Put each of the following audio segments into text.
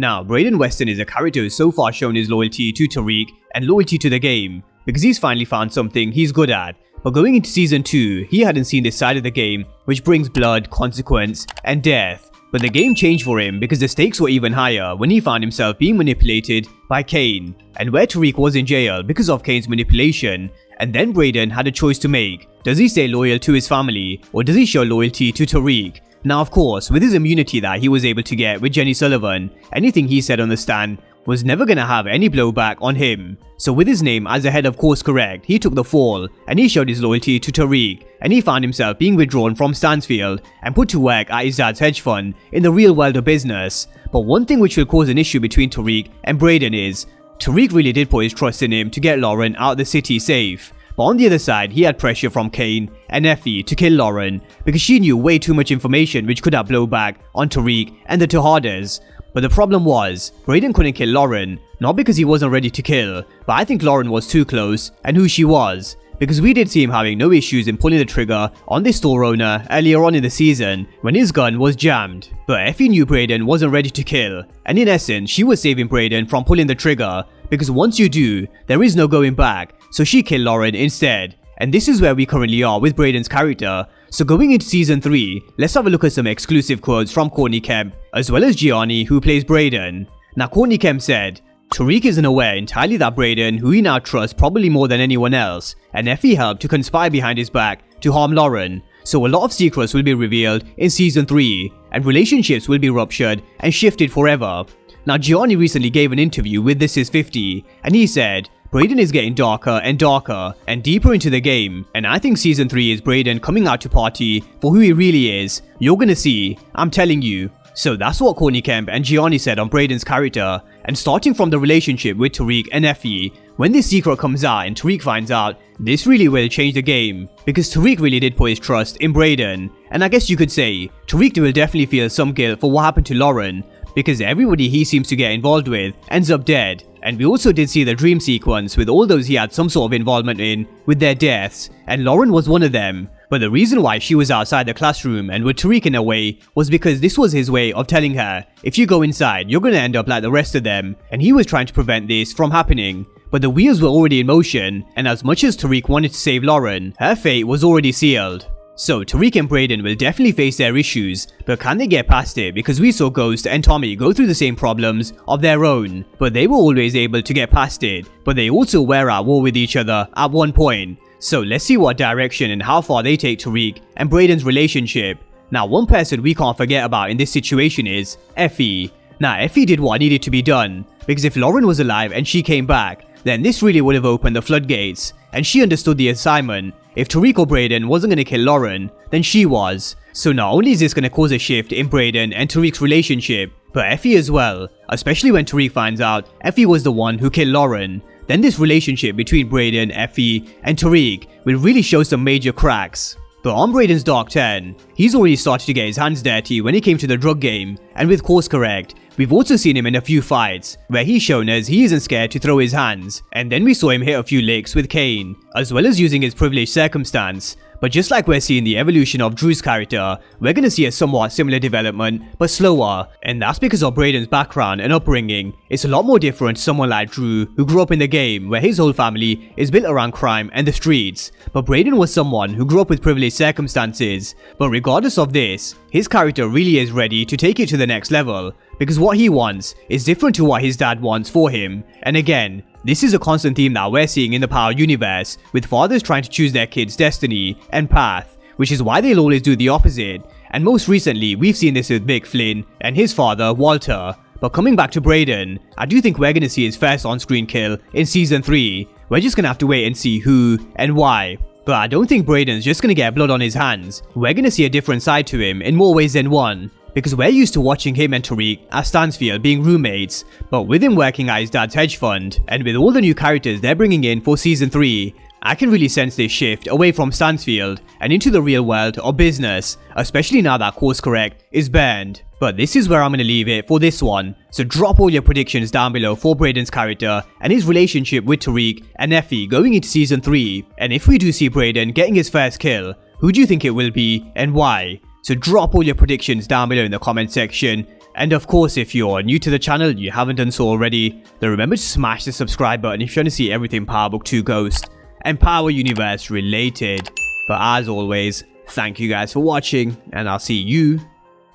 Now, Brayden Weston is a character who's so far shown his loyalty to Tariq and loyalty to the game, because he's finally found something he's good at. But going into Season 2, he hadn't seen this side of the game, which brings blood, consequence, and death. But the game changed for him because the stakes were even higher when he found himself being manipulated by Kane, and where Tariq was in jail because of Kane's manipulation. And then Brayden had a choice to make. Does he stay loyal to his family, or does he show loyalty to Tariq? Now of course, with his immunity that he was able to get with Jenny Sullivan, anything he said on the stand was never gonna have any blowback on him. So with his name as the head of Course Correct, he took the fall and he showed his loyalty to Tariq, and he found himself being withdrawn from Stansfield and put to work at his dad's hedge fund in the real world of business. But one thing which will cause an issue between Tariq and Brayden is, Tariq really did put his trust in him to get Lauren out of the city safe. But on the other side, he had pressure from Kane and Effie to kill Lauren because she knew way too much information which could have blowback on Tariq and the Tejadas. But the problem was, Brayden couldn't kill Lauren, not because he wasn't ready to kill, but I think Lauren was too close and who she was. Because we did see him having no issues in pulling the trigger on this store owner earlier on in the season when his gun was jammed. But Effie knew Brayden wasn't ready to kill, and in essence she was saving Brayden from pulling the trigger, because once you do, there is no going back, so she killed Lauren instead. And this is where we currently are with Brayden's character. So going into Season 3, let's have a look at some exclusive quotes from Courtney Kemp, as well as Gianni, who plays Brayden. Now Courtney Kemp said, Tariq isn't aware entirely that Brayden, who he now trusts probably more than anyone else, and Effie helped to conspire behind his back to harm Lauren. So a lot of secrets will be revealed in Season 3, and relationships will be ruptured and shifted forever. Now Gianni recently gave an interview with This Is 50, and he said, Brayden is getting darker and darker and deeper into the game, and I think Season 3 is Brayden coming out to party for who he really is. You're gonna see, I'm telling you. So that's what Courtney Kemp and Gianni said on Brayden's character. And starting from the relationship with Tariq and Effie, when this secret comes out and Tariq finds out, this really will change the game, because Tariq really did put his trust in Brayden. And I guess you could say, Tariq will definitely feel some guilt for what happened to Lauren, because everybody he seems to get involved with ends up dead. And we also did see the dream sequence with all those he had some sort of involvement in with their deaths, and Lauren was one of them. But the reason why she was outside the classroom and with Tariq in a way was because this was his way of telling her, if you go inside, you're gonna end up like the rest of them, and he was trying to prevent this from happening. But the wheels were already in motion, and as much as Tariq wanted to save Lauren, her fate was already sealed. So Tariq and Brayden will definitely face their issues, but can they get past it? Because we saw Ghost and Tommy go through the same problems of their own, but they were always able to get past it. But they also were at war with each other at one point. So let's see what direction and how far they take Tariq and Brayden's relationship. Now one person we can't forget about in this situation is Effie. Now Effie did what needed to be done, because if Lauren was alive and she came back, then this really would have opened the floodgates, and she understood the assignment. If Tariq or Brayden wasn't going to kill Lauren, then she was. So not only is this going to cause a shift in Brayden and Tariq's relationship, but Effie as well, especially when Tariq finds out Effie was the one who killed Lauren. Then this relationship between Brayden, Effie, and Tariq will really show some major cracks. But on Brayden's dark turn, he's already started to get his hands dirty when it came to the drug game, and with Course Correct, we've also seen him in a few fights, where he's shown us he isn't scared to throw his hands, and then we saw him hit a few licks with Kane, as well as using his privileged circumstance. But just like we're seeing the evolution of Drew's character, we're gonna see a somewhat similar development, but slower, and that's because of Brayden's background and upbringing. It's a lot more different to someone like Drew, who grew up in the game where his whole family is built around crime and the streets. But Brayden was someone who grew up with privileged circumstances. But regardless of this, his character really is ready to take it to the next level, because what he wants is different to what his dad wants for him. And again, this is a constant theme that we're seeing in the Power universe, with fathers trying to choose their kids' destiny and path, which is why they'll always do the opposite. And most recently, we've seen this with Mick Flynn and his father, Walter. But coming back to Brayden, I do think we're gonna see his first on-screen kill in Season 3. We're just gonna have to wait and see who and why. But I don't think Brayden's just gonna get blood on his hands. We're gonna see a different side to him in more ways than one. Because we're used to watching him and Tariq at Stansfield being roommates, but with him working at his dad's hedge fund, and with all the new characters they're bringing in for Season 3, I can really sense this shift away from Stansfield and into the real world of business, especially now that Course Correct is banned. But this is where I'm going to leave it for this one, so drop all your predictions down below for Brayden's character and his relationship with Tariq and Effie going into Season 3, and if we do see Brayden getting his first kill, who do you think it will be and why? So drop all your predictions down below in the comment section, And of course, if you're new to the channel, you haven't done so already, then remember to smash the subscribe button if you want to see everything Power Book 2 Ghost and Power Universe related. But as always, thank you guys for watching, and I'll see you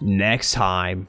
next time.